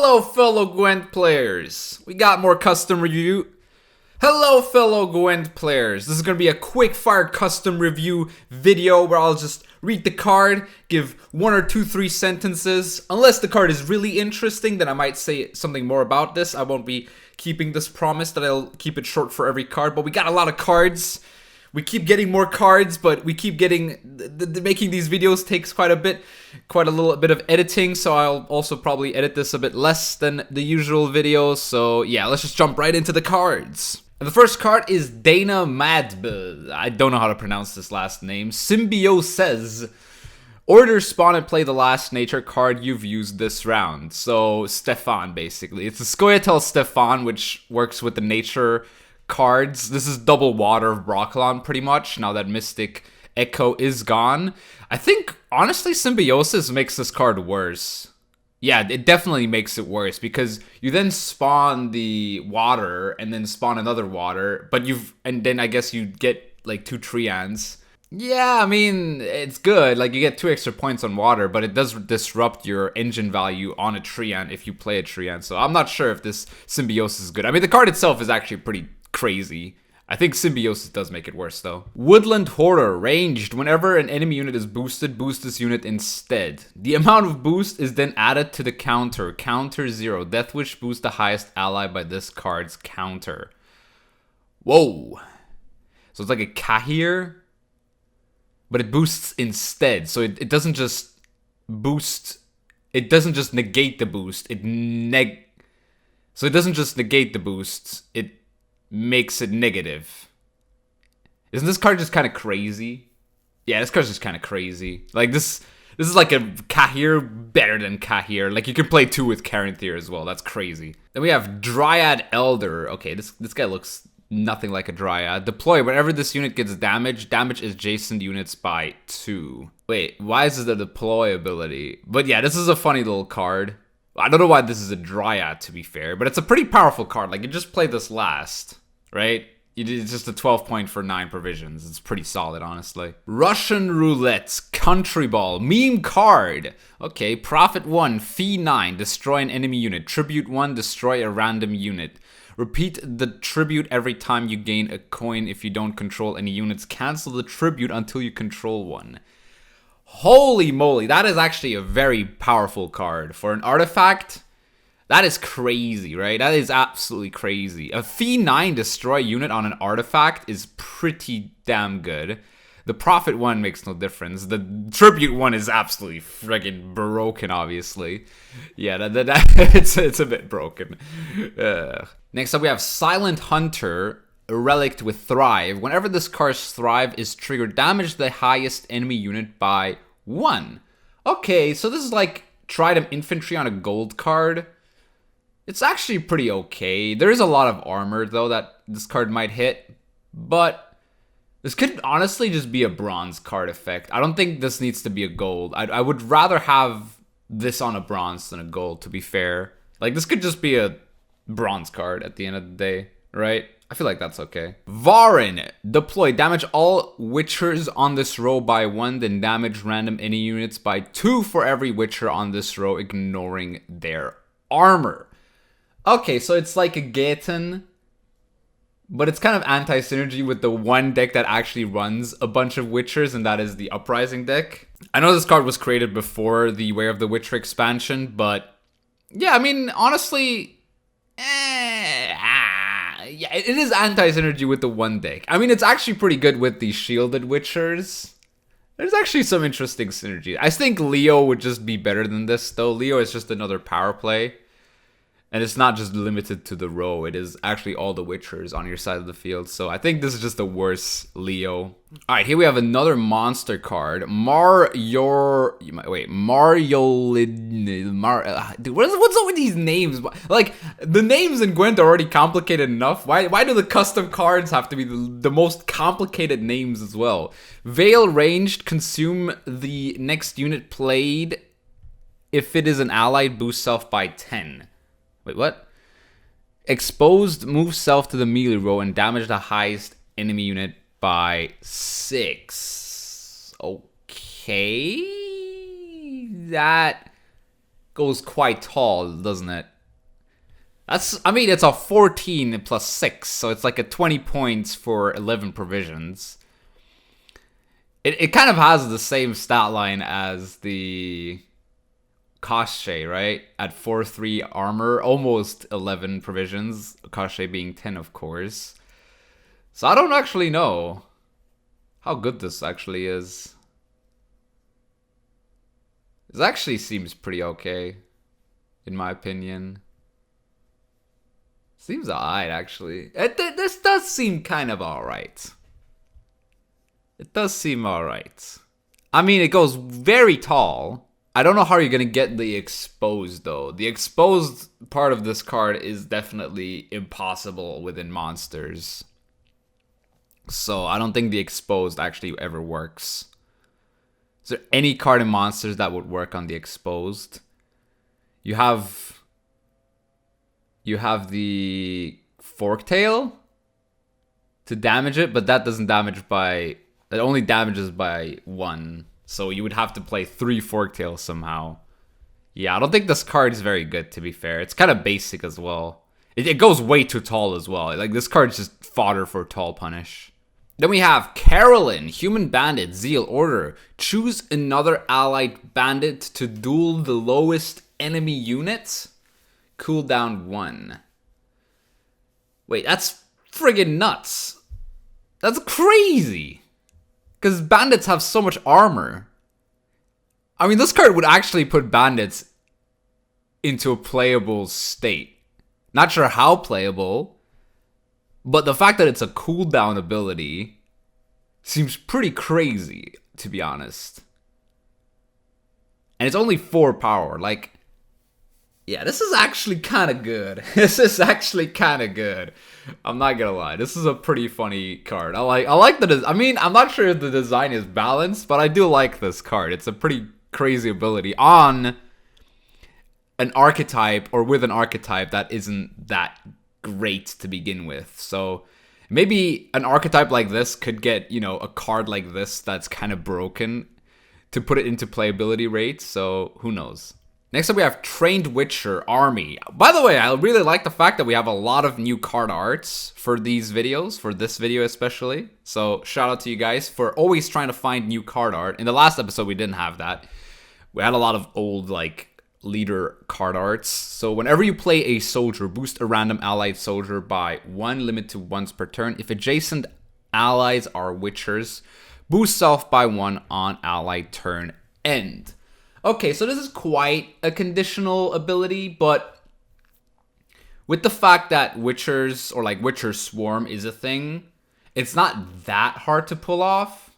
Hello, fellow Gwent players. We got more custom review. Hello, fellow Gwent players. This is going to be a quick fire custom review video where I'll just read the card, give 1 or 2, 3 sentences. Unless the card is really interesting, then I might say something more about this. I won't be keeping this promise that I'll keep it short for every card, but we got a lot of cards. We keep getting more cards, but we keep getting... making these videos takes quite a little bit of editing, so I'll also probably edit this a bit less than the usual videos. So yeah, let's just jump right into the cards. And the first card is Dana Madb. I don't know how to pronounce this last name. Symbiosis. Order, spawn, and play the last nature card you've used this round. So Stefan, basically. It's a Scoia'tael Stefan, which works with the nature cards. This is double water of Broccolon pretty much, now that Mystic Echo is gone. I think, honestly, Symbiosis makes this card worse. Yeah, it definitely makes it worse, because you then spawn the water, and then spawn another water, and then I guess you get, like, 2 Treants. Yeah, I mean, it's good, like, you get 2 extra points on water, but it does disrupt your engine value on a Treant if you play a Treant, so I'm not sure if this Symbiosis is good. I mean, the card itself is actually pretty crazy. I think Symbiosis does make it worse though. Woodland Horror. Ranged. Whenever an enemy unit is boosted, boost this unit instead. The amount of boost is then added to the counter. Counter 0. Death Wish boosts the highest ally by this card's counter. Whoa. So it's like a Kahir, but it boosts instead. So it doesn't just boost. It doesn't just negate the boost. So it doesn't just negate the boost. It makes it negative. Isn't this card just kind of crazy? Yeah, this card's just kind of crazy. Like, this is like a Kahir better than Kahir. Like, you can play 2 with Caranthir as well. That's crazy. Then we have Dryad Elder. Okay, this guy looks nothing like a Dryad. Deploy. Whenever this unit gets damage, damage is adjacent units by 2. Wait, why is it the deploy ability? But yeah, this is a funny little card. I don't know why this is a Dryad, to be fair, but it's a pretty powerful card. Like, you just play this last, right? It's just a 12 point for 9 provisions. It's pretty solid, honestly. Russian Roulette, Country Ball, meme card. Okay, Profit 1, Fee 9, destroy an enemy unit. Tribute 1, destroy a random unit. Repeat the tribute every time you gain a coin. If you don't control any units, cancel the tribute until you control one. Holy moly, that is actually a very powerful card. For an artifact, that is crazy, right? That is absolutely crazy. A Fee 9 destroy unit on an artifact is pretty damn good. The Profit 1 makes no difference. The Tribute 1 is absolutely friggin' broken, obviously. Yeah, it's a bit broken. Next up, we have Silent Hunter. A relic with Thrive. Whenever this card's Thrive is triggered, damage the highest enemy unit by 1. Okay, so this is like Trident Infantry on a gold card. It's actually pretty okay. There is a lot of armor, though, that this card might hit. But this could honestly just be a bronze card effect. I don't think this needs to be a gold. I would rather have this on a bronze than a gold, to be fair. Like, this could just be a bronze card at the end of the day, right? I feel like that's okay. VOORHIS. Deploy. Damage all Witchers on this row by 1, then damage random enemy units by 2 for every Witcher on this row, ignoring their armor. Okay, so it's like a Gaetan, but it's kind of anti-synergy with the one deck that actually runs a bunch of Witchers, and that is the Uprising deck. I know this card was created before the Way of the Witcher expansion, but yeah, I mean, honestly, yeah, it is anti-synergy with the one deck. I mean, it's actually pretty good with the shielded Witchers. There's actually some interesting synergy. I think Leo would just be better than this, though. Leo is just another power play. And it's not just limited to the row. It is actually all the Witchers on your side of the field. So I think this is just a worse Leo. Alright, here we have another monster card. Dude, what's up with these names? Like, the names in Gwent are already complicated enough. Why do the custom cards have to be the most complicated names as well? Veil Ranged, consume the next unit played. If it is an allied, boost self by 10. Wait, what? Exposed, move self to the melee row and damage the highest enemy unit by 6. Okay. That goes quite tall, doesn't it? I mean, it's a 14 plus 6, so it's like a 20 points for 11 provisions. It kind of has the same stat line as the Koshche, right? At 4-3 armor, almost 11 provisions. Koshche being 10, of course. So I don't actually know how good this actually is. This actually seems pretty okay, in my opinion. Seems alright, actually. This does seem kind of alright. It does seem alright. I mean, it goes very tall. I don't know how you're gonna get the exposed, though. The exposed part of this card is definitely impossible within monsters. So I don't think the exposed actually ever works. Is there any card in monsters that would work on the exposed? You have the Forktail to damage it, but that doesn't damage by... That only damages by 1. So you would have to play 3 Forktails somehow. Yeah, I don't think this card is very good, to be fair. It's kind of basic as well. It goes way too tall as well. Like, this card's just fodder for tall punish. Then we have Carolyn, Human Bandit, Zeal Order. Choose another allied bandit to duel the lowest enemy unit. Cooldown 1. Wait, that's friggin' nuts. That's crazy. Because bandits have so much armor. I mean, this card would actually put bandits into a playable state. Not sure how playable, but the fact that it's a cooldown ability seems pretty crazy, to be honest. And it's only 4 power. Like, yeah, this is actually kind of good. This is actually kind of good. I'm not gonna lie. This is a pretty funny card. I like the I mean, I'm not sure if the design is balanced, but I do like this card. It's a pretty crazy ability on an archetype, or with an archetype that isn't that great to begin with. So maybe an archetype like this could get, you know, a card like this that's kind of broken to put it into playability rate. So who knows? Next up, we have Trained Witcher Army. By the way, I really like the fact that we have a lot of new card arts for these videos, for this video especially. So shout out to you guys for always trying to find new card art. In the last episode, we didn't have that. We had a lot of old, like, leader card arts. So whenever you play a soldier, boost a random allied soldier by 1, limit to once per turn. If adjacent allies are Witchers, boost self by 1 on allied turn end. Okay, so this is quite a conditional ability, but with the fact that Witchers, or like Witcher Swarm is a thing, it's not that hard to pull off.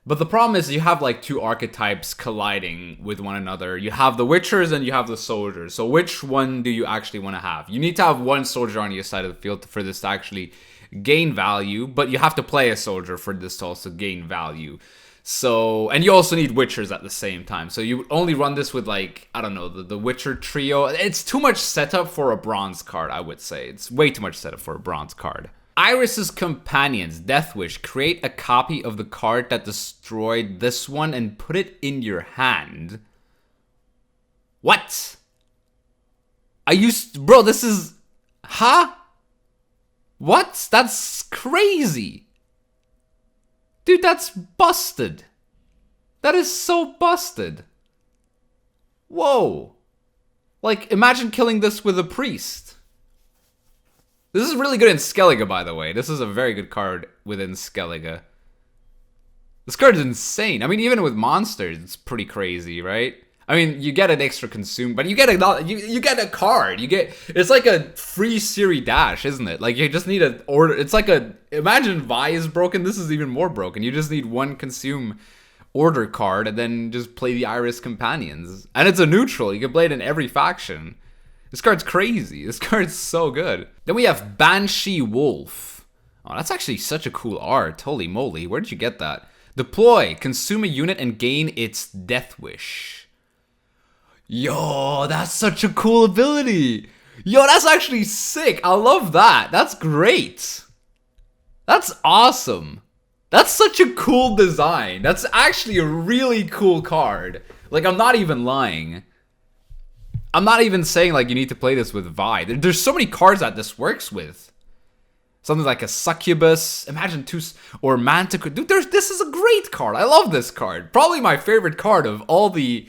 But the problem is you have like 2 archetypes colliding with one another. You have the Witchers and you have the soldiers. So which one do you actually want to have? You need to have one soldier on your side of the field for this to actually gain value, but you have to play a soldier for this to also gain value. So, and you also need Witchers at the same time. So you only run this with, like, I don't know, the Witcher trio. It's too much setup for a bronze card, I would say. It's way too much setup for a bronze card. IRI'S Companions, Death Wish. Create a copy of the card that destroyed this one and put it in your hand. What? Bro, this is... Huh? What? That's crazy. Dude, that's busted. That is so busted. Whoa. Like, imagine killing this with a priest. This is really good in Skellige, by the way. This is a very good card within Skellige. This card is insane. I mean, even with monsters, it's pretty crazy, right? I mean, you get an extra consume, but you get you get a card. It's like a free Siri dash, isn't it? Like, you just need an order. It's like imagine Vi is broken. This is even more broken. You just need one consume order card and then just play the IRI'S Companions. And it's a neutral. You can play it in every faction. This card's crazy. This card's so good. Then we have Banshee Wolf. Oh, that's actually such a cool art. Holy moly. Where did you get that? Deploy. Consume a unit and gain its Death Wish. Yo, that's such a cool ability. Yo, that's actually sick. I love that. That's great. That's awesome. That's such a cool design. That's actually a really cool card. Like, I'm not even lying. I'm not even saying like you need to play this with Vi. There's so many cards that this works with. Something like a Succubus, imagine two, or Manticore. Dude, this is a great card. I love this card. Probably my favorite card of all the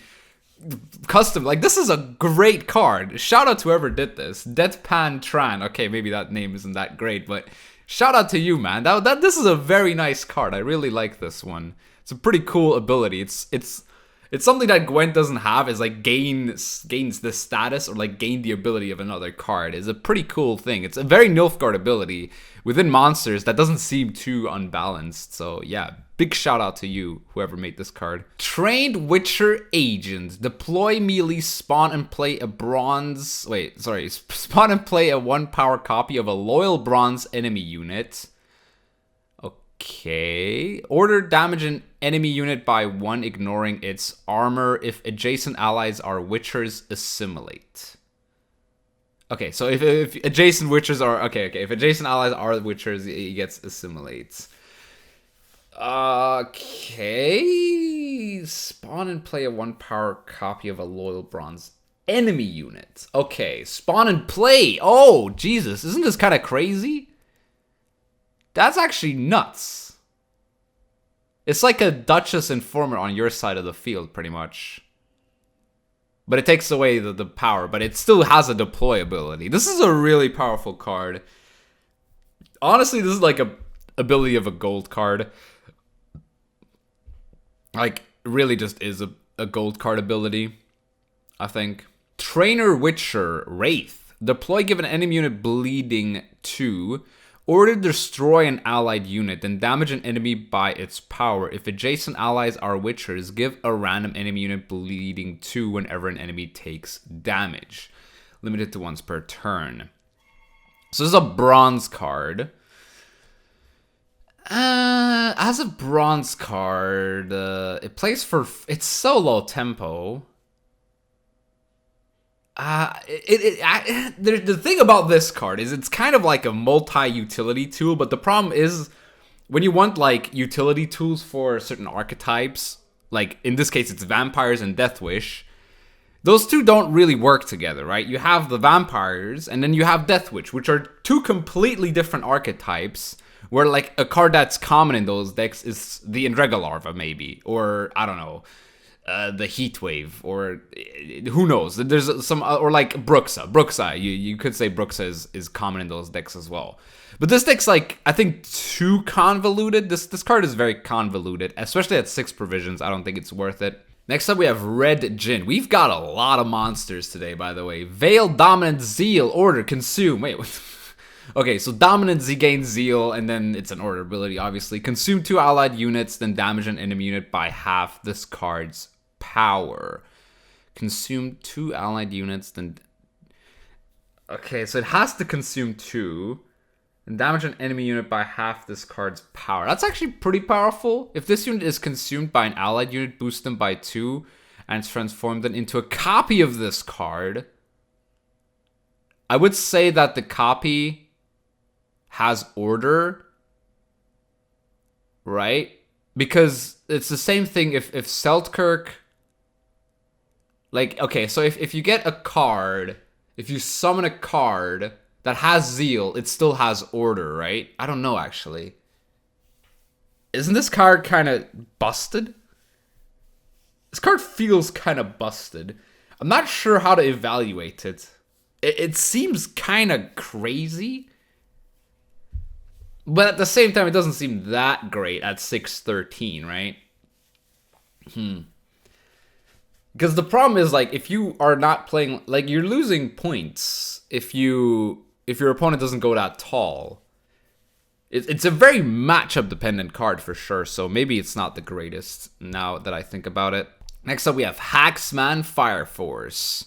custom. Like, this is a great card. Shout out to whoever did this. Deadpan Tran. Okay, maybe that name isn't that great, but shout out to you, man. This is a very nice card. I really like this one. It's a pretty cool ability. It's something that Gwent doesn't have, is like gains the status or like gain the ability of another card. It's a pretty cool thing. It's a very Nilfgaard ability within monsters that doesn't seem too unbalanced. So yeah, big shout out to you, whoever made this card. Trained Witcher Agent. Deploy melee, spawn and play a bronze... Wait, sorry. Spawn and play a 1-power copy of a loyal bronze enemy unit. Okay. Order damage an enemy unit by 1, ignoring its armor. If adjacent allies are Witchers, assimilate. Okay, so if adjacent Witchers are... Okay, if adjacent allies are Witchers, he gets assimilate. Okay. Spawn and play a 1-power copy of a loyal bronze enemy unit. Okay, spawn and play. Oh, Jesus. Isn't this kind of crazy? That's actually nuts. It's like a Duchess Informer on your side of the field, pretty much. But it takes away the power, but it still has a deploy ability. This is a really powerful card. Honestly, this is like a ability of a gold card. Like, really just is a gold card ability, I think. Trainer Witcher Wraith. Deploy, give an enemy unit bleeding 2. Order destroy an allied unit, then damage an enemy by its power. If adjacent allies are Witchers, give a random enemy unit bleeding 2 whenever an enemy takes damage. Limited to once per turn. So this is a bronze card. As a bronze card, it plays for... It's so low tempo. The thing about this card is it's kind of like a multi-utility tool, but the problem is when you want like utility tools for certain archetypes, like in this case it's vampires and Death Wish, those two don't really work together, right? You have the vampires and then you have Death Wish, which are two completely different archetypes, where like a card that's common in those decks is the Endrega Larva maybe, or I don't know, the Heatwave, or who knows? There's some, or like Bruxa. You could say Bruxa is common in those decks as well. But this deck's like, I think, too convoluted. This card is very convoluted, especially at 6 provisions. I don't think it's worth it. Next up, we have Red Djinn. We've got a lot of monsters today, by the way. Veil, Dominant, Zeal, Order, Consume. Wait, what? Okay, so Dominant gains Zeal, and then it's an order ability, obviously. Consume 2 allied units, then damage an enemy unit by half this card's power. Consume 2 allied units, then... Okay, so it has to consume 2, and damage an enemy unit by half this card's power. That's actually pretty powerful. If this unit is consumed by an allied unit, boost them by 2, and it's transformed then into a copy of this card. I would say that the copy has order, right? Because it's the same thing if Seltkirk... Like, okay, so if you get a card, if you summon a card that has Zeal, it still has order, right? I don't know, actually. Isn't this card kind of busted? This card feels kind of busted. I'm not sure how to evaluate it. It seems kind of crazy. But at the same time, it doesn't seem that great at 613, right? Because the problem is, like, if you are not playing... Like, you're losing points if your opponent doesn't go that tall. It's a very matchup-dependent card, for sure, so maybe it's not the greatest, now that I think about it. Next up, we have Haxman Fire Force.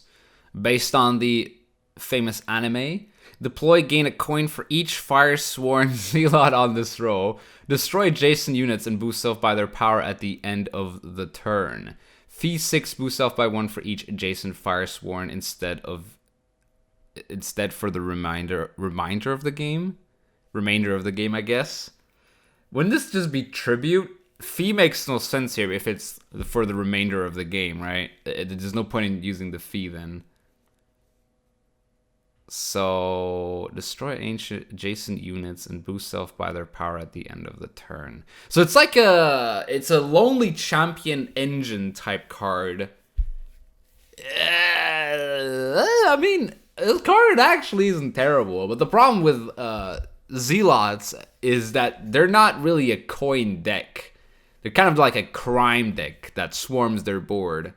Based on the famous anime... Deploy, gain a coin for each Fire-Sworn Zealot on this row. Destroy adjacent units and boost self by their power at the end of the turn. Fee 6, boost self by 1 for each adjacent Fire-Sworn instead for the remainder of the game? Remainder of the game, I guess. Wouldn't this just be tribute? Fee makes no sense here if it's for the remainder of the game, right? There's no point in using the fee then. So destroy ancient adjacent units and boost self by their power at the end of the turn. So it's like it's a lonely champion engine type card. I mean, this card actually isn't terrible, but the problem with Zealots is that they're not really a coin deck. They're kind of like a crime deck that swarms their board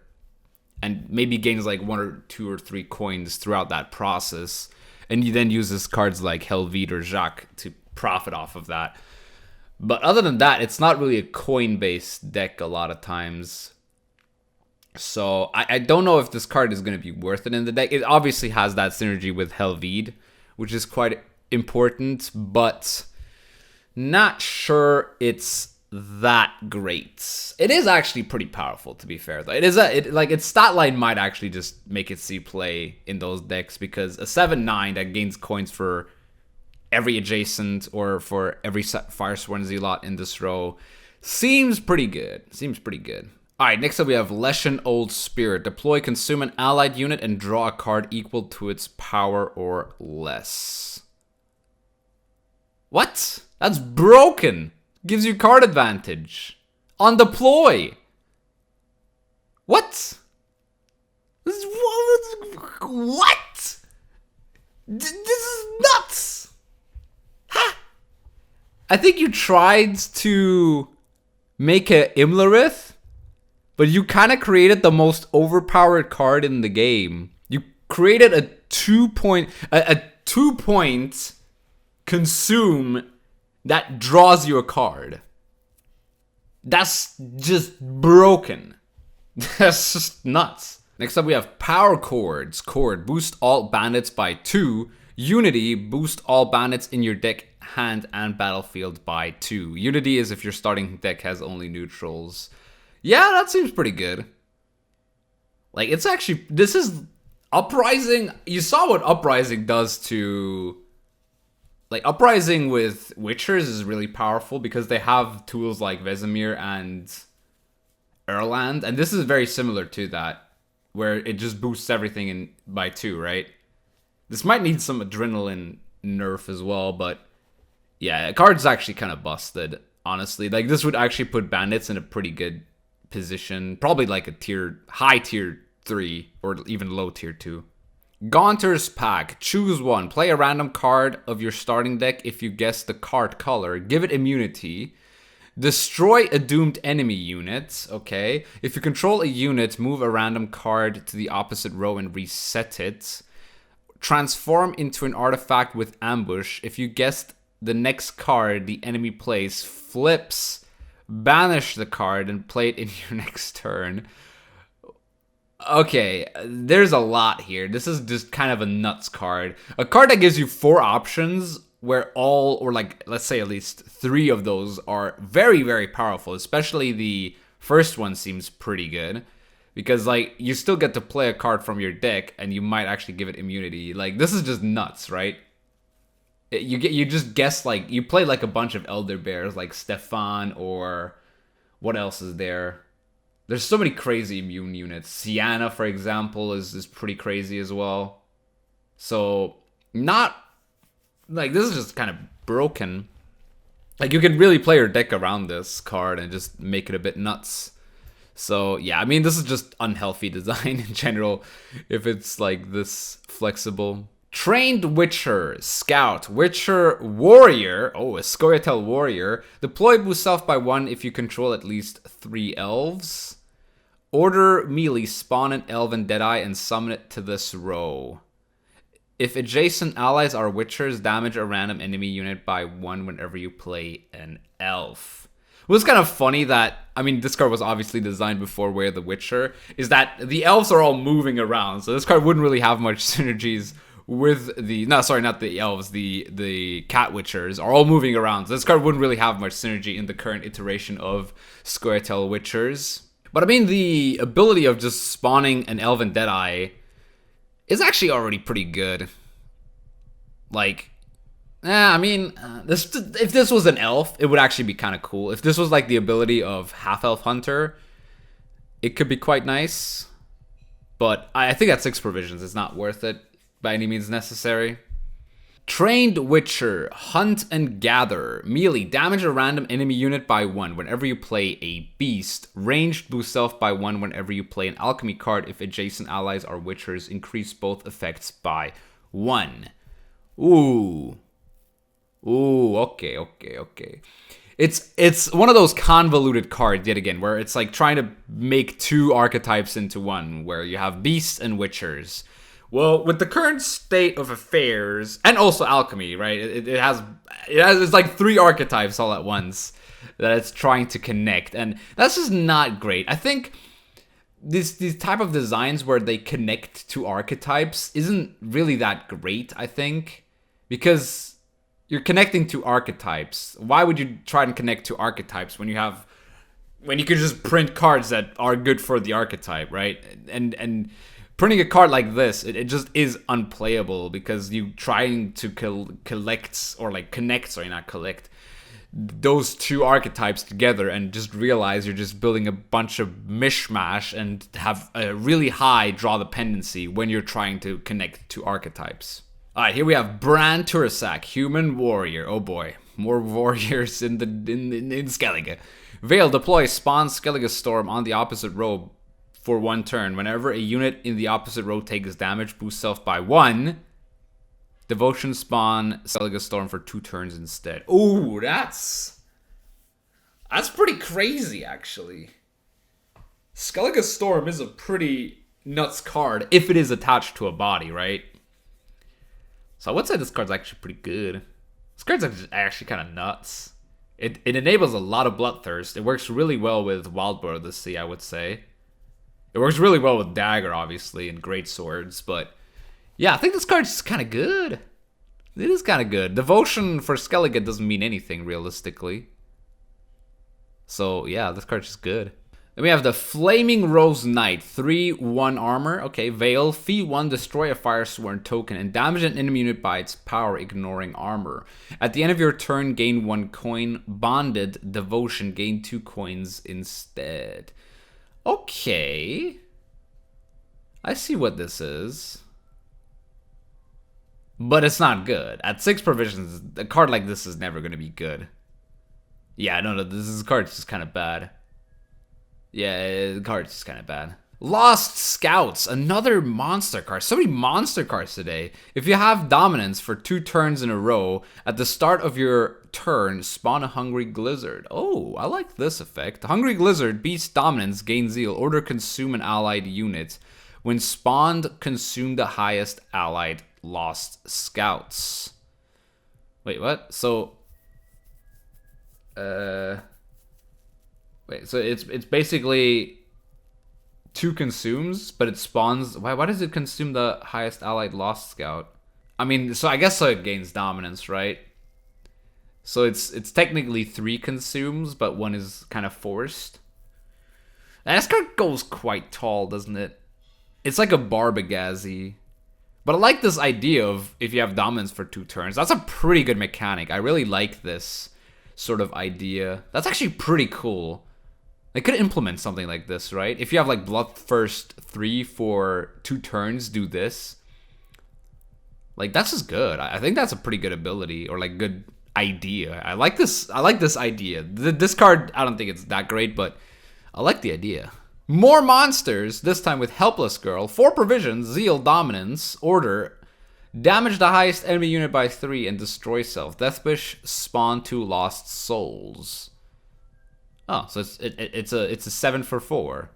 and maybe gains like 1 or 2 or 3 coins throughout that process. And you then uses cards like Helvete or Jacques to profit off of that. But other than that, it's not really a coin-based deck a lot of times. So I don't know if this card is going to be worth it in the deck. It obviously has that synergy with Helvete, which is quite important, but not sure it's that great. It is actually pretty powerful, to be fair, though. Like its stat line might actually just make it see play in those decks, because a 7/9 that gains coins for every adjacent or for every Firesworn Zealot in this row seems pretty good. Alright, next up we have Leshen Old Spirit. Deploy, consume an allied unit, and draw a card equal to its power or less. What? That's broken. Gives you card advantage on deploy. What? What? This is nuts. Ha! I think you tried to make a Imlerith, but you kind of created the most overpowered card in the game. You created a 2-point consume that draws you a card. That's just broken. That's just nuts. Next up we have Power Chords. Chord, boost all bandits by 2. Unity, boost all bandits in your deck, hand, and battlefield by 2. Unity is if your starting deck has only neutrals. Yeah, that seems pretty good. Like, it's actually, this is Uprising. You saw what Uprising does to, like, Uprising with Witchers is really powerful because they have tools like Vesemir and Erland, and this is very similar to that, where it just boosts everything in by 2, right? This might need some adrenaline nerf as well, but yeah, the card's actually kind of busted, honestly. Like, this would actually put bandits in a pretty good position, probably like a high tier 3 or even low tier 2. Gaunter's Pack. Choose one. Play a random card of your starting deck. If you guess the card color, give it immunity. Destroy a doomed enemy unit. Okay. If you control a unit, move a random card to the opposite row and reset it. Transform into an artifact with ambush. If you guessed the next card the enemy plays, flips, banish the card and play it in your next turn. Okay, there's a lot here. This is just kind of a nuts card. A card that gives you 4 options where all, or like, let's say at least 3 of those are very, very powerful. Especially the first one seems pretty good. Because, like, you still get to play a card from your deck and you might actually give it immunity. Like, this is just nuts, right? You just guess, like, you play like a bunch of Elder Bears, like Stefan, or what else is there? There's so many crazy immune units. Sienna, for example, is pretty crazy as well. So, not, like, this is just kind of broken. Like, you can really play your deck around this card and just make it a bit nuts. So, yeah, I mean, this is just unhealthy design in general, if it's, like, this flexible. Trained Witcher, Scout, Witcher Warrior, oh, a Scoia'tael Warrior. Deploy boost self by 1 if you control at least 3 elves. Order melee, spawn an elf and Deadeye and summon it to this row. If adjacent allies are Witchers, damage a random enemy unit by 1 whenever you play an elf. It was kind of funny that, I mean, this card was obviously designed before Way of the Witcher, is that the elves are all moving around, so this card wouldn't really have much synergies with the, no, sorry, not the elves, the cat witchers are all moving around. So this card wouldn't really have much synergy in the current iteration of Scoia'tael Witchers. But I mean, the ability of just spawning an elven Deadeye is actually already pretty good. Like, I mean, if this was an elf, it would actually be kind of cool. If this was like the ability of Half-Elf Hunter, it could be quite nice. But I think at 6 provisions, it's not worth it. by any means necessary. Trained Witcher, Hunt and Gather. Melee, damage a random enemy unit by 1 whenever you play a beast. Ranged, boost self by 1 whenever you play an alchemy card. If adjacent allies are Witchers, increase both effects by 1. Ooh. Ooh, okay. It's one of those convoluted cards, yet again, where it's like trying to make 2 archetypes into one, where you have beasts and Witchers. Well, with the current state of affairs, and also alchemy, right? It's like 3 archetypes all at once that it's trying to connect, and that's just not great. I think these type of designs where they connect to archetypes isn't really that great, I think, because you're connecting to archetypes. Why would you try and connect to archetypes when you could just print cards that are good for the archetype, right? And printing a card like this, it just is unplayable because you trying to collect those 2 archetypes together and just realize you're just building a bunch of mishmash and have a really high draw dependency when you're trying to connect to archetypes. Alright, here we have Bran Turasak, Human Warrior. Oh boy, more warriors in Skellige. Veil, deploy Spawn Skellige Storm on the opposite row for 1 turn. Whenever a unit in the opposite row takes damage, boost self by 1. Devotion Spawn Skellige Storm for 2 turns instead. Ooh, that's pretty crazy, actually. Skellige Storm is a pretty nuts card if it is attached to a body, right? So I would say this card's actually pretty good. This card's actually kind of nuts. It enables a lot of Bloodthirst. It works really well with Wildboar of the Sea, I would say. It works really well with Dagger, obviously, and Great Swords, but yeah, I think this card's just kind of good. It is kind of good. Devotion for Skellige doesn't mean anything, realistically. So yeah, this card's just good. Then we have the Flaming Rose Knight, 3/1 armor. Okay, Veil, fee 1, destroy a Firesworn token and damage an enemy unit by its power, ignoring armor. At the end of your turn, gain 1 coin. Bonded Devotion, gain 2 coins instead. Okay. I see what this is. But it's not good. At 6 provisions, a card like this is never going to be good. Yeah, no, this card's just kind of bad. Yeah, the card's just kind of bad. Lost Scouts, another monster card. So many monster cards today. If you have dominance for 2 turns in a row, at the start of your turn, spawn a Hungry Glizzard. Oh, I like this effect. Hungry Glizzard, beast dominance, gain zeal, order consume an allied unit. When spawned, consume the highest allied Lost Scouts. Wait, what? So, wait, so it's basically 2 consumes, but it spawns. Why does it consume the highest allied Lost Scout? I mean, so I guess so it gains dominance, right? So it's technically 3 consumes, but 1 is kind of forced. And this card goes quite tall, doesn't it? It's like a Barbagazi. But I like this idea of if you have dominance for 2 turns. That's a pretty good mechanic. I really like this sort of idea. That's actually pretty cool. They could implement something like this, right? If you have like Bloodthirst 3 for 2 turns, do this. Like, that's just good. I think that's a pretty good ability, or like good idea. I like this idea. This card, I don't think it's that great, but I like the idea. More monsters, this time with Helpless Girl. 4 provisions, Zeal, Dominance, Order. Damage the highest enemy unit by 3 and destroy self. Deathwish, spawn 2 Lost Souls. Oh, so it's a 7 for 4.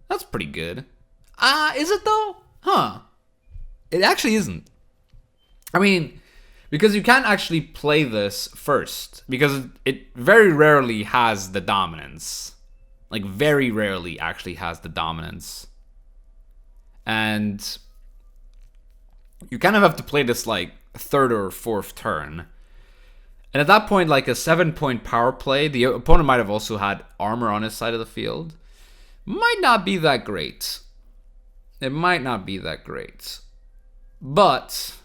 That's pretty good. Is it though? Huh. It actually isn't. I mean, because you can't actually play this first, because it very rarely has the dominance. Like, very rarely actually has the dominance. And you kind of have to play this like 3rd or 4th turn. And at that point, like a 7-point power play, the opponent might have also had armor on his side of the field. Might not be that great. It might not be that great. But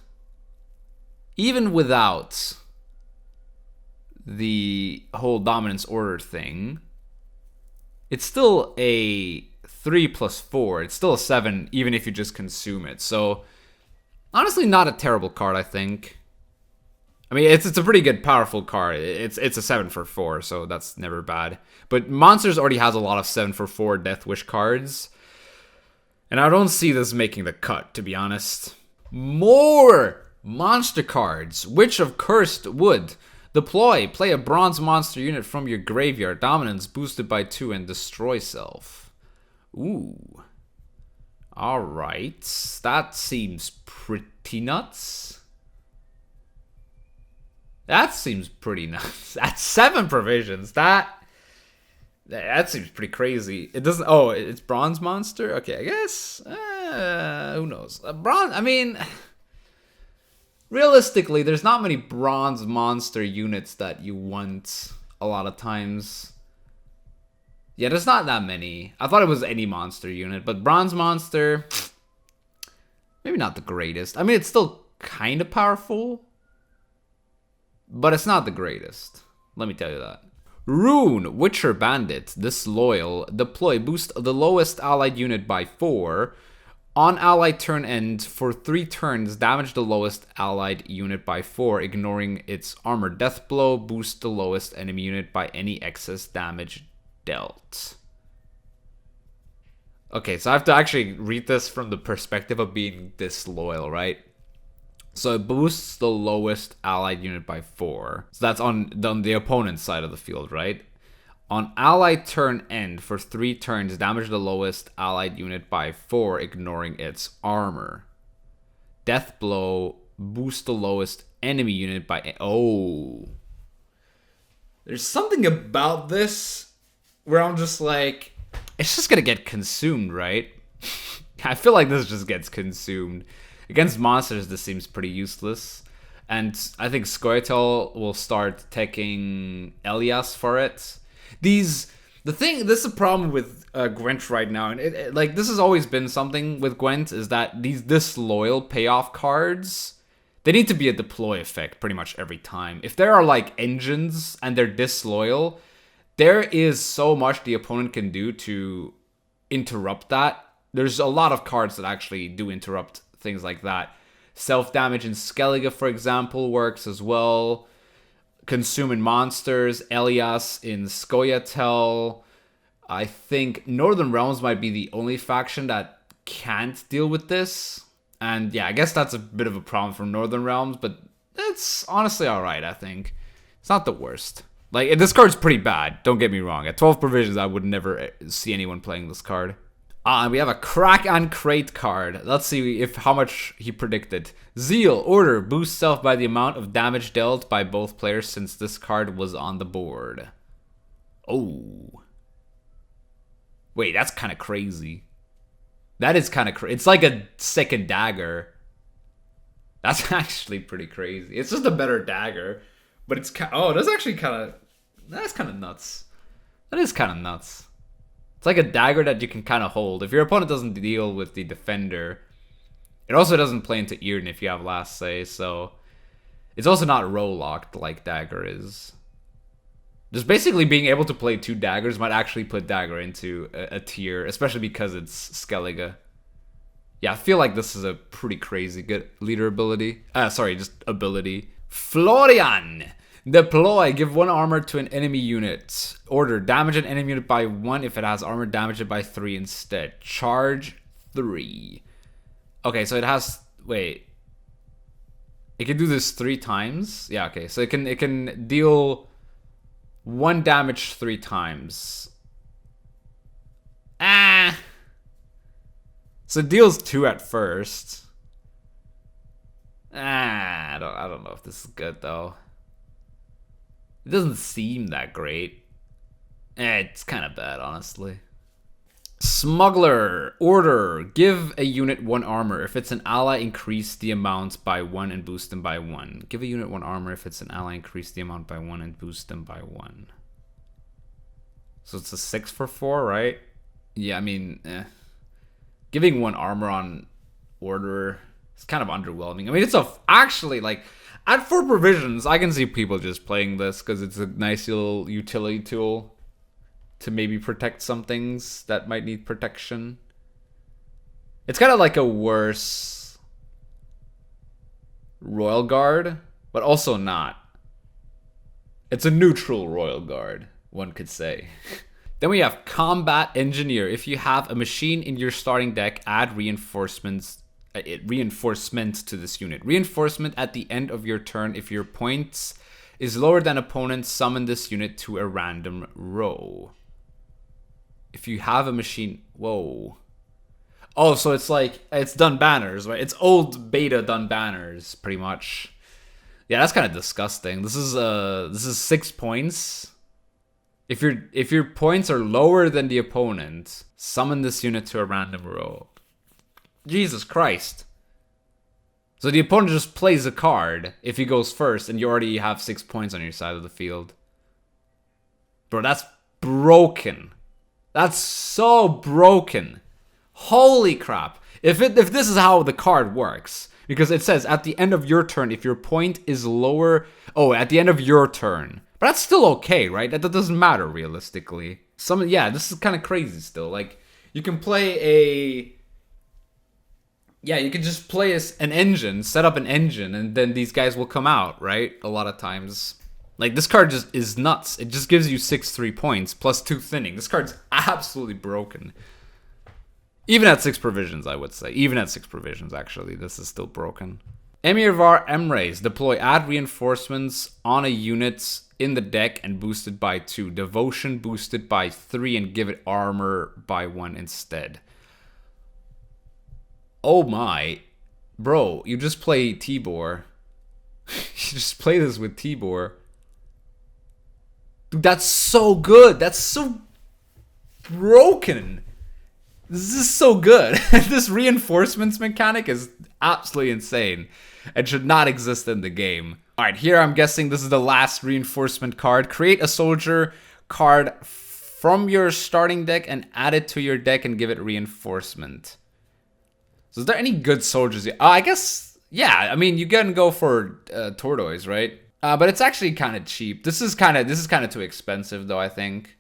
even without the whole dominance order thing, it's still a 3 plus 4. It's still a 7 even if you just consume it. So honestly, not a terrible card, I think. I mean, it's a pretty good, powerful card. It's a 7 for 4, so that's never bad. But Monsters already has a lot of 7 for 4 Death Wish cards. And I don't see this making the cut, to be honest. More monster cards. Witch of Cursed Wood. Deploy. Play a bronze monster unit from your graveyard. Dominance boosted by 2 and destroy self. Ooh. Alright. That seems pretty nuts. That seems pretty nuts. That's 7 provisions. That seems pretty crazy. It doesn't... Oh, it's bronze monster? Okay, I guess. Who knows? Bronze... I mean... Realistically, there's not many bronze monster units that you want a lot of times. Yeah, there's not that many. I thought it was any monster unit, but bronze monster... Maybe not the greatest. I mean, it's still kind of powerful. But it's not the greatest. Let me tell you that. Rune, Witcher Bandit, Disloyal, deploy, boost the lowest allied unit by 4. On allied turn end, for 3 turns, damage the lowest allied unit by 4, ignoring its armor. Death Blow, boost the lowest enemy unit by any excess damage dealt. Okay, so I have to actually read this from the perspective of being disloyal, right? So it boosts the lowest allied unit by 4. So that's on the opponent's side of the field, right? On allied turn end, for 3 turns, damage the lowest allied unit by 4, ignoring its armor. Death Blow, boost the lowest enemy unit by... Oh. There's something about this where I'm just like... It's just gonna get consumed, right? I feel like this just gets consumed. Against monsters, this seems pretty useless. And I think Scoia'tael will start taking Elias for it. This is a problem with Gwent right now. And like, this has always been something with Gwent, is that these disloyal payoff cards, they need to be a deploy effect pretty much every time. If there are like engines and they're disloyal, there is so much the opponent can do to interrupt that. There's a lot of cards that actually do interrupt things like that. Self-damage in Skellige, for example, works as well. Consuming monsters, Elias in Scoia'tael. I think Northern Realms might be the only faction that can't deal with this. And yeah, I guess that's a bit of a problem for Northern Realms, but it's honestly alright, I think. It's not the worst. Like, this card's pretty bad, don't get me wrong. At 12 provisions, I would never see anyone playing this card. We have a Crack and Crate card. Let's see how much he predicted. Zeal, order, boost self by the amount of damage dealt by both players since this card was on the board. Oh. Wait, that's kind of crazy. That is kind of crazy. It's like a second dagger. That's actually pretty crazy. It's just a better dagger. But it's oh, that's actually that's kind of nuts. That is kind of nuts. It's like a dagger that you can kind of hold. If your opponent doesn't deal with the defender, it also doesn't play into Earden if you have last say, so it's also not row locked like dagger is. Just basically being able to play 2 daggers might actually put dagger into a tier, especially because it's Skellige. Yeah, I feel like this is a pretty crazy good leader ability. Just ability. Florian! Deploy, give 1 armor to an enemy unit. Order, damage an enemy unit by 1 if it has armor, damage it by 3 instead. Charge 3. Okay, so it has, wait. It can do this 3 times? Yeah, okay, so it can deal 1 damage 3 times. So it deals 2 at first. I don't know if this is good though. It doesn't seem that great. It's kind of bad, honestly. Smuggler. Order. Give a unit 1 armor. If it's an ally, increase the amount by 1 and boost them by 1. Give a unit 1 armor. If it's an ally, increase the amount by 1 and boost them by 1. So it's a 6 for 4, right? Yeah, I mean, giving 1 armor on order is kind of underwhelming. I mean, it's actually like... At 4 provisions, I can see people just playing this because it's a nice little utility tool. to maybe protect some things that might need protection. It's kind of like a worse Royal Guard, but also not. It's a neutral Royal Guard, one could say. Then we have Combat Engineer. If you have a machine in your starting deck, add reinforcement to this unit. Reinforcement at the end of your turn. If your points is lower than opponent, summon this unit to a random row. If you have a machine... Whoa. Oh, so it's like... It's done banners, right? It's old beta done banners, pretty much. Yeah, that's kind of disgusting. This is 6 points. If your points are lower than the opponent, summon this unit to a random row. Jesus Christ. So the opponent just plays a card if he goes first, and you already have 6 points on your side of the field. Bro, that's broken. That's so broken. Holy crap. If this is how the card works, because it says at the end of your turn, if your point is lower... Oh, at the end of your turn. But that's still okay, right? That doesn't matter realistically. Yeah, this is kind of crazy still. Like, you can play a... Yeah, you can just play an engine, set up an engine, and then these guys will come out, right? A lot of times. Like, this card just is nuts. It just gives you 6/3 points plus 2 thinning. This card's absolutely broken. Even at 6 provisions, I would say. Even at 6 provisions, actually, this is still broken. MAEOBH. Deploy. Add reinforcements on a unit in the deck and boost it by 2. Devotion boosted by 3 and give it armor by 1 instead. Oh my. Bro, you just play Tibor. You just play this with Tibor. Dude, that's so good. That's so broken. This is so good. This reinforcements mechanic is absolutely insane and should not exist in the game. Alright, here I'm guessing this is the last reinforcement card. Create a soldier card from your starting deck and add it to your deck and give it reinforcement. So is there any good soldiers? I guess, yeah, I mean, you can go for Tortoise, right? But it's actually kind of cheap. This is kind of too expensive though, I think.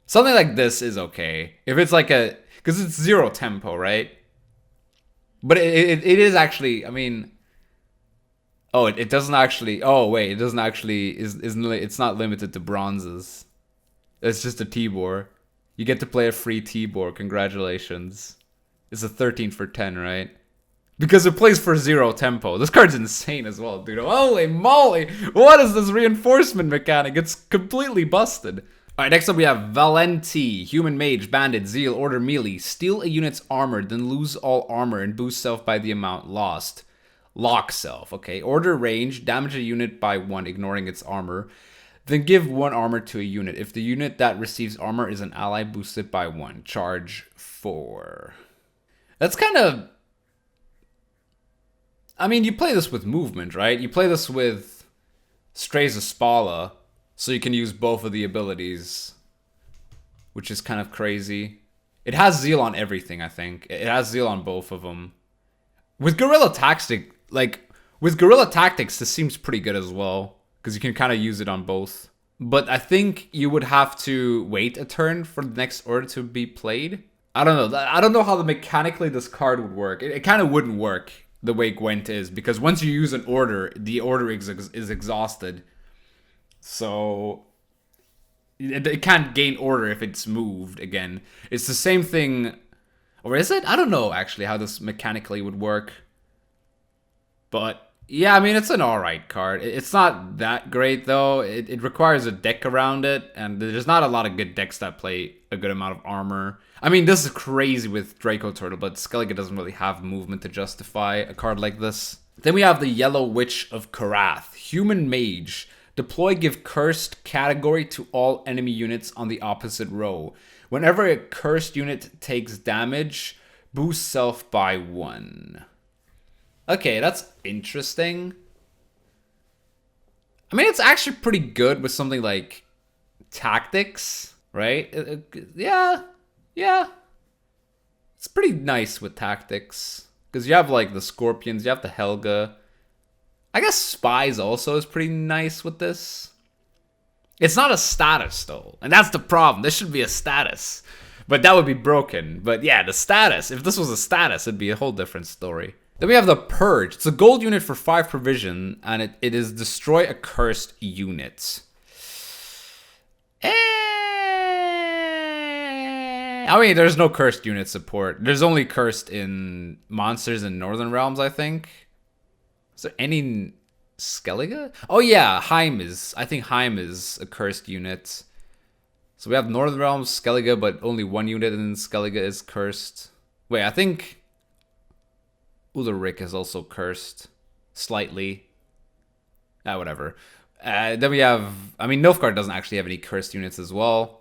Something like this is okay. If it's like because it's 0 tempo, right? But it is actually, I mean, oh, it doesn't actually, oh wait, it doesn't actually, it's not limited to bronzes. It's just a Tibor. You get to play a free Tibor, congratulations. It's a 13 for 10, right? Because it plays for 0 tempo. This card's insane as well, dude. Holy moly! What is this reinforcement mechanic? It's completely busted. Alright, next up we have Valenti. Human Mage, Bandit, Zeal, Order Melee. Steal a unit's armor, then lose all armor and boost self by the amount lost. Lock self, okay. Order range, damage a unit by 1, ignoring its armor. Then give 1 armor to a unit. If the unit that receives armor is an ally, boost it by 1. Charge 4. That's kind of... I mean, you play this with movement, right? You play this with Strays of Spala, so you can use both of the abilities, which is kind of crazy. It has Zeal on everything, I think. It has Zeal on both of them. With Guerrilla Tactics, this seems pretty good as well, because you can kind of use it on both. But I think you would have to wait a turn for the next order to be played. I don't know. I don't know how mechanically this card would work. It kind of wouldn't work the way Gwent is, because once you use an order, the order is exhausted. So it can't gain order if it's moved again. It's the same thing, or is it? I don't know actually how this mechanically would work. But yeah, I mean, it's an alright card. It's not that great though. It requires a deck around it, and there's not a lot of good decks that play a good amount of armor. I mean, this is crazy with Draco Turtle, but Skellige doesn't really have movement to justify a card like this. Then we have the Yellow Witch of Karath. Human Mage. Deploy, give cursed category to all enemy units on the opposite row. Whenever a cursed unit takes damage, boost self by 1. Okay, that's interesting. I mean, it's actually pretty good with something like Tactics, right? Yeah. It's pretty nice with Tactics. Because you have like the Scorpions, you have the Helga. I guess Spies also is pretty nice with this. It's not a status though, and that's the problem. This should be a status, but that would be broken. But yeah, the status, if this was a status, it'd be a whole different story. Then we have the Purge. It's a gold unit for 5 provision, and it is destroy a cursed unit. I mean, there's no cursed unit support. There's only cursed in monsters in Northern Realms, I think. Is there any Skellige? Oh yeah, Heim is. I think Heim is a cursed unit. So we have Northern Realms, Skellige, but only 1 unit in Skellige is cursed. Wait, I think Ulrich is also cursed. Slightly. Whatever. Then we have... I mean, Nilfgaard doesn't actually have any cursed units as well.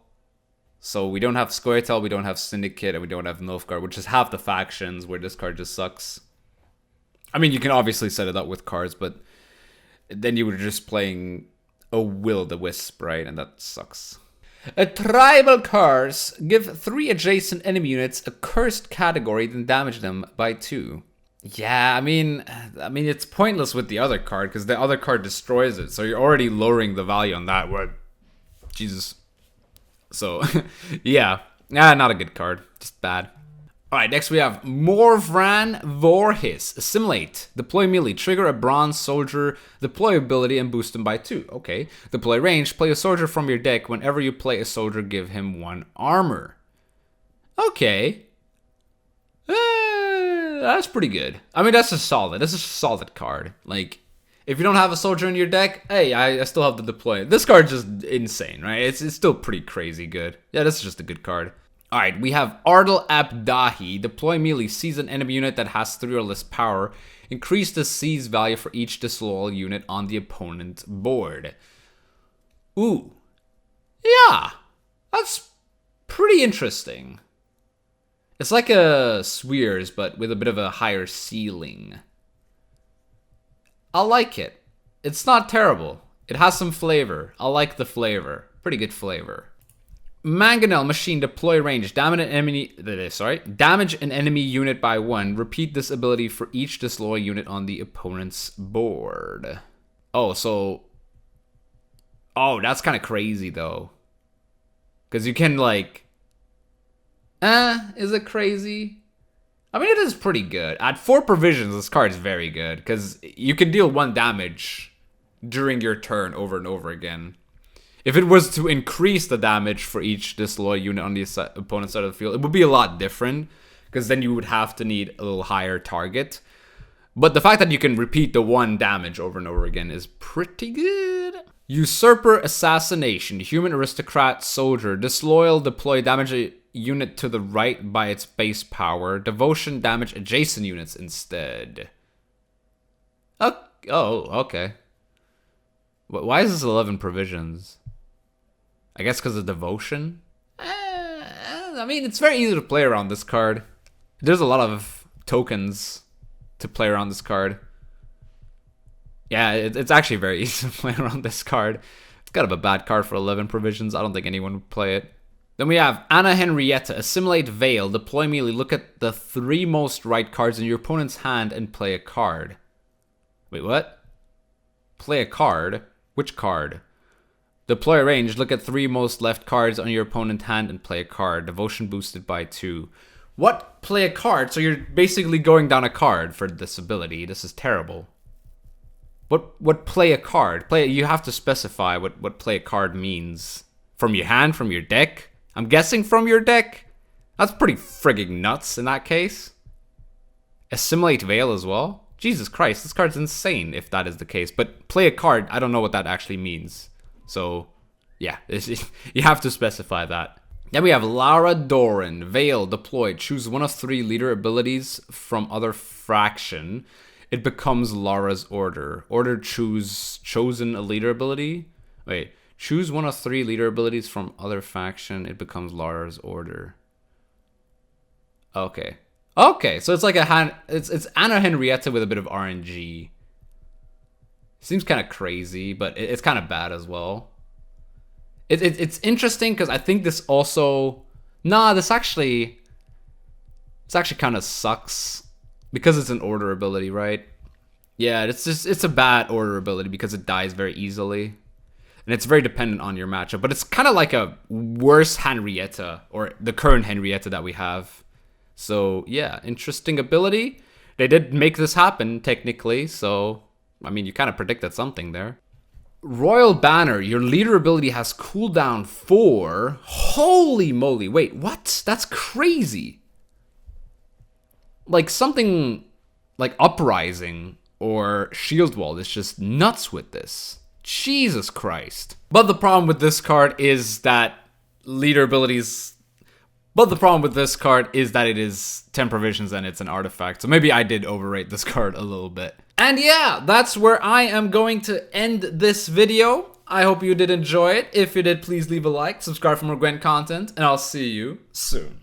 So we don't have Scoia'tael, we don't have Syndicate, and we don't have Nilfgaard, which is half the factions where this card just sucks. I mean, you can obviously set it up with cards, but then you were just playing a Will-o-the-Wisp, right? And that sucks. A tribal curse. Give 3 adjacent enemy units a cursed category, then damage them by 2. Yeah, I mean, it's pointless with the other card, because the other card destroys it. So you're already lowering the value on that. What? Jesus. So, yeah. Not a good card. Just bad. Alright, next we have MOURAN VOORHIS. Assimilate. Deploy melee. Trigger a bronze soldier. Deploy ability and boost him by 2. Okay. Deploy range. Play a soldier from your deck. Whenever you play a soldier, give him 1 armor. Okay. That's pretty good. I mean, that's just solid. This is a solid card. Like, if you don't have a soldier in your deck, hey, I still have to deploy it. This card's just insane, right? It's still pretty crazy good. Yeah, this is just a good card. Alright, we have Ardal Abdahi. Deploy melee. Seize an enemy unit that has 3 or less power. Increase the seize value for each disloyal unit on the opponent's board. Ooh. Yeah. That's pretty interesting. It's like a Swears, but with a bit of a higher ceiling. I like it. It's not terrible. It has some flavor. I like the flavor. Pretty good flavor. Mangonel machine. Deploy range. Damage an enemy unit by 1. Repeat this ability for each disloyal unit on the opponent's board. Oh, so... Oh, that's kind of crazy, though. Because you can, like... Is it crazy? I mean, it is pretty good. At 4 provisions, this card is very good. Because you can deal 1 damage during your turn over and over again. If it was to increase the damage for each disloyal unit on the opponent's side of the field, it would be a lot different. Because then you would have to need a little higher target. But the fact that you can repeat the 1 damage over and over again is pretty good. Usurper Assassination. Human Aristocrat Soldier. Disloyal. Deploy damage a unit to the right by its base power. Devotion. Damage adjacent units instead. Oh, okay. Why is this 11 provisions? I guess because of Devotion? I mean, it's very easy to play around this card. There's a lot of tokens to play around this card. Yeah, it's actually very easy to play around this card. It's kind of a bad card for 11 provisions. I don't think anyone would play it. Then we have Anna Henrietta. Assimilate Veil. Deploy melee. Look at the 3 most right cards in your opponent's hand and play a card. Wait, what? Play a card? Which card? Deploy range. Look at 3 most left cards on your opponent's hand and play a card. Devotion boosted by 2. What? Play a card? So you're basically going down a card for this ability. This is terrible. What play a card? You have to specify what play a card means. From your hand? From your deck? I'm guessing from your deck? That's pretty frigging nuts in that case. Assimilate Veil as well? Jesus Christ, this card's insane if that is the case. But play a card, I don't know what that actually means. So, yeah, you have to specify that. Then we have Lara DORREN. Veil, deployed. Choose 1 of 3 leader abilities from other faction. It becomes Lara's order. Chosen a leader ability? Wait, choose 1 of 3 leader abilities from other faction. It becomes Lara's order. Okay. Okay, so it's like it's Anna Henrietta with a bit of RNG. Seems kind of crazy, but it's kind of bad as well. It's interesting because I think this also... this actually kind of sucks. Because it's an order ability, right? Yeah, it's a bad order ability because it dies very easily. and it's very dependent on your matchup. But it's kind of like a worse Henrietta, or the current Henrietta that we have. So yeah, interesting ability. They did make this happen technically, so I mean, you kind of predicted something there. Royal Banner, your leader ability has cooldown 4. Holy moly, wait, what? That's crazy. Like something like Uprising or Shield Wall is just nuts with this. Jesus Christ. But the problem with this card is that leader abilities... But the problem with this card is that it is 10 provisions and it's an artifact. So maybe I did overrate this card a little bit. And yeah, that's where I am going to end this video. I hope you did enjoy it. If you did, please leave a like, subscribe for more Gwent content, and I'll see you soon.